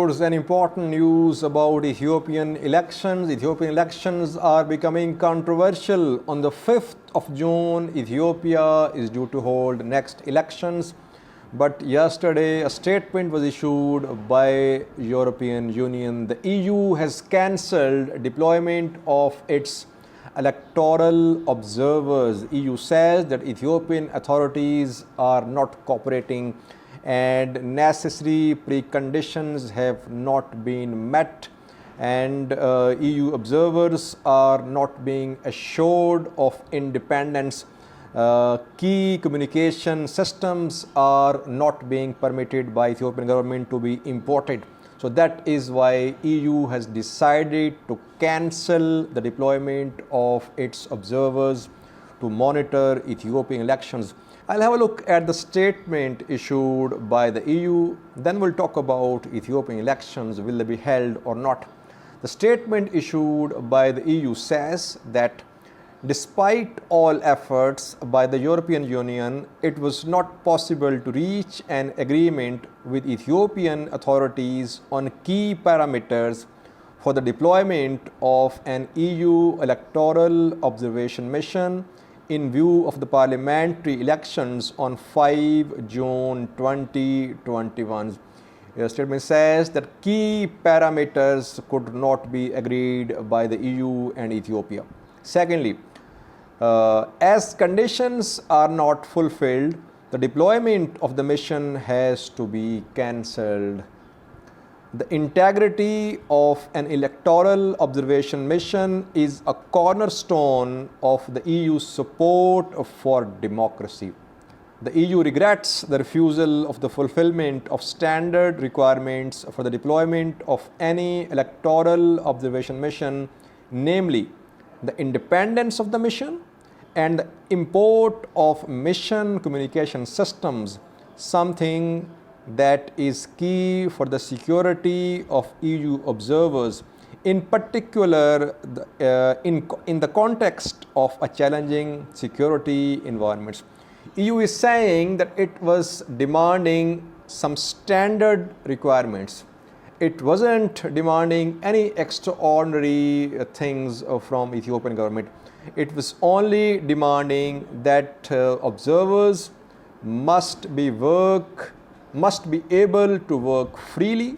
viewers, an important news about Ethiopian elections. Ethiopian elections are becoming controversial. On the 5th of June, Ethiopia is due to hold next elections. But yesterday, a statement was issued by European Union. The EU has cancelled deployment of its electoral observers. EU says that Ethiopian authorities are not cooperating and necessary preconditions have not been met, and EU observers are not being assured of independence. Key communication systems are not being permitted by Ethiopian government to be imported. So that is why EU has decided to cancel the deployment of its observers to monitor Ethiopian elections. I'll have a look at the statement issued by the EU, then we'll talk about Ethiopian elections, will they be held or not. The statement issued by the EU says that despite all efforts by the European Union, it was not possible to reach an agreement with Ethiopian authorities on key parameters for the deployment of an EU electoral observation mission in view of the parliamentary elections on 5 June 2021. The statement says that key parameters could not be agreed by the EU and Ethiopia. Secondly, as conditions are not fulfilled, the deployment of the mission has to be cancelled. The integrity of an electoral observation mission is a cornerstone of the EU's support for democracy. The EU regrets the refusal of the fulfillment of standard requirements for the deployment of any electoral observation mission, namely the independence of the mission and the import of mission communication systems, something that is key for the security of EU observers, in particular in the context of a challenging security environment. EU is saying that it was demanding some standard requirements. It wasn't demanding any extraordinary things from Ethiopian government. It was only demanding that observers must be able to work freely,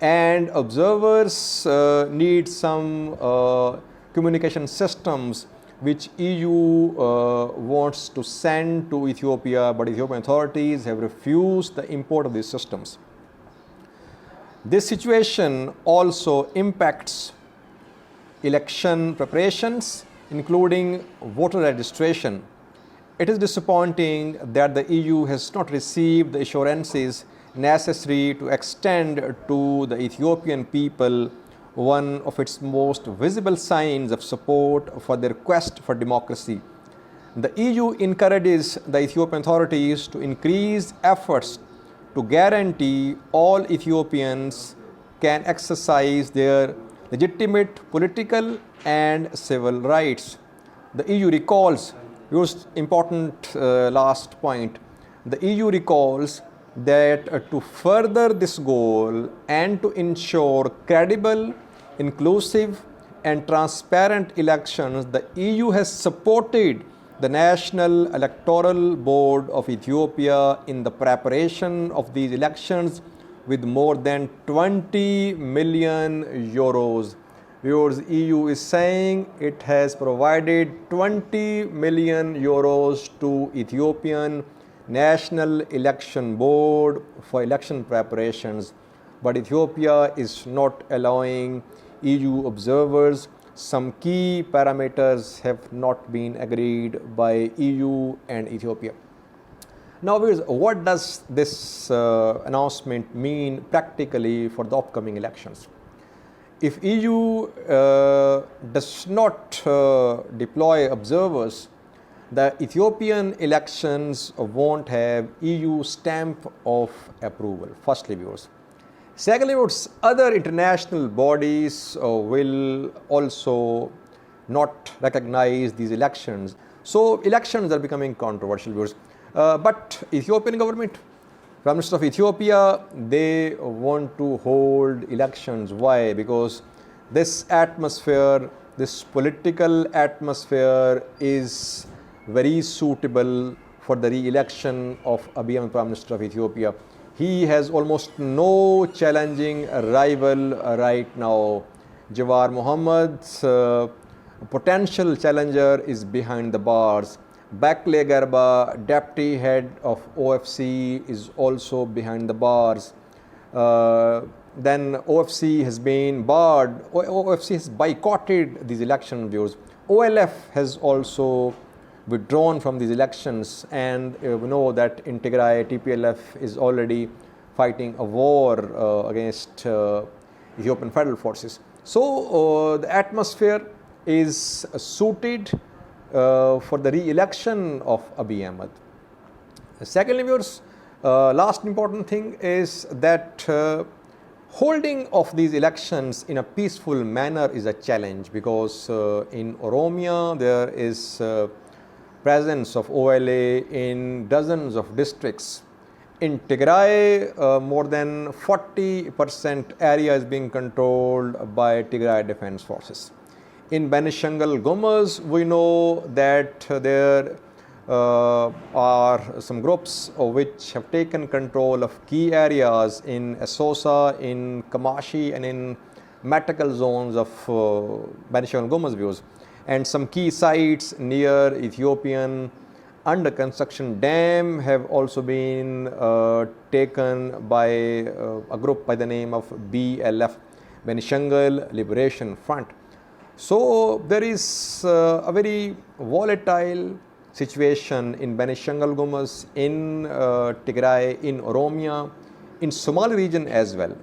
and observers need some communication systems which EU wants to send to Ethiopia, but Ethiopian authorities have refused the import of these systems. This situation also impacts election preparations, including voter registration. It is disappointing that the EU has not received the assurances necessary to extend to the Ethiopian people one of its most visible signs of support for their quest for democracy. The EU encourages the Ethiopian authorities to increase efforts to guarantee all Ethiopians can exercise their legitimate political and civil rights. The EU recalls, here's important last point, the EU recalls that to further this goal and to ensure credible, inclusive and transparent elections, the EU has supported the National Electoral Board of Ethiopia in the preparation of these elections with more than 20 million euros. Viewers, EU is saying it has provided 20 million euros to Ethiopian National Election Board for election preparations, but Ethiopia is not allowing EU observers. Some key parameters have not been agreed by EU and Ethiopia. Now, viewers, what does this announcement mean practically for the upcoming elections? If EU does not deploy observers, the Ethiopian elections won't have EU stamp of approval, firstly, viewers. Secondly, other international bodies will also not recognize these elections. So elections are becoming controversial, viewers. But Ethiopian government Prime Minister of Ethiopia, they want to hold elections. Why? Because this atmosphere, this political atmosphere is very suitable for the re-election of Abiy Ahmed, Prime Minister of Ethiopia. He has almost no challenging rival right now. Jawar Mohammad's potential challenger is behind the bars. Bakle Garba, deputy head of OFC, is also behind the bars. Then OFC has been barred. OFC has boycotted these election views. OLF has also withdrawn from these elections, and we know that in Tigray, TPLF is already fighting a war against Ethiopian federal forces. So the atmosphere is suited for the re-election of Abiy Ahmed. Secondly, viewers, last important thing is that holding of these elections in a peaceful manner is a challenge, because in Oromia there is presence of OLA in dozens of districts. In Tigray, more than 40% area is being controlled by Tigray Defense Forces. In Benishangul Gumuz, we know that there are some groups which have taken control of key areas in Asosa, in Kamashi, and in Matakal zones of Benishangul Gumuz views. And some key sites near Ethiopian under construction dam have also been taken by a group by the name of BLF, Benishangul Liberation Front. So there is a very volatile situation in Benishangul Gumuz, in Tigray, in Oromia, in Somali region as well.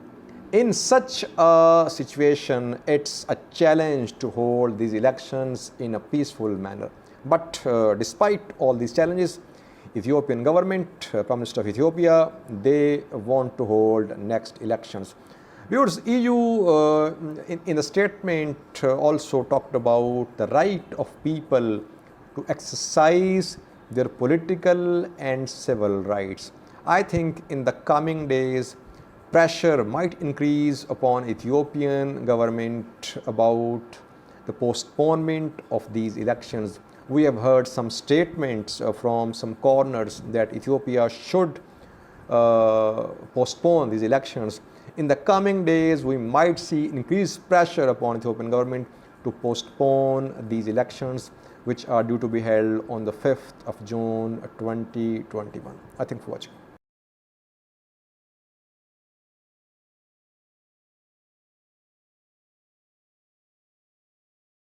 In such a situation, it's a challenge to hold these elections in a peaceful manner. But despite all these challenges, Ethiopian government, Prime Minister of Ethiopia, they want to hold next elections. Viewers, EU in the statement also talked about the right of people to exercise their political and civil rights. I think in the coming days, pressure might increase upon Ethiopian government about the postponement of these elections. We have heard some statements from some corners that Ethiopia should postpone these elections. In the coming days, we might see increased pressure upon Ethiopian government to postpone these elections, which are due to be held on the 5th of June 2021. I thank you for watching.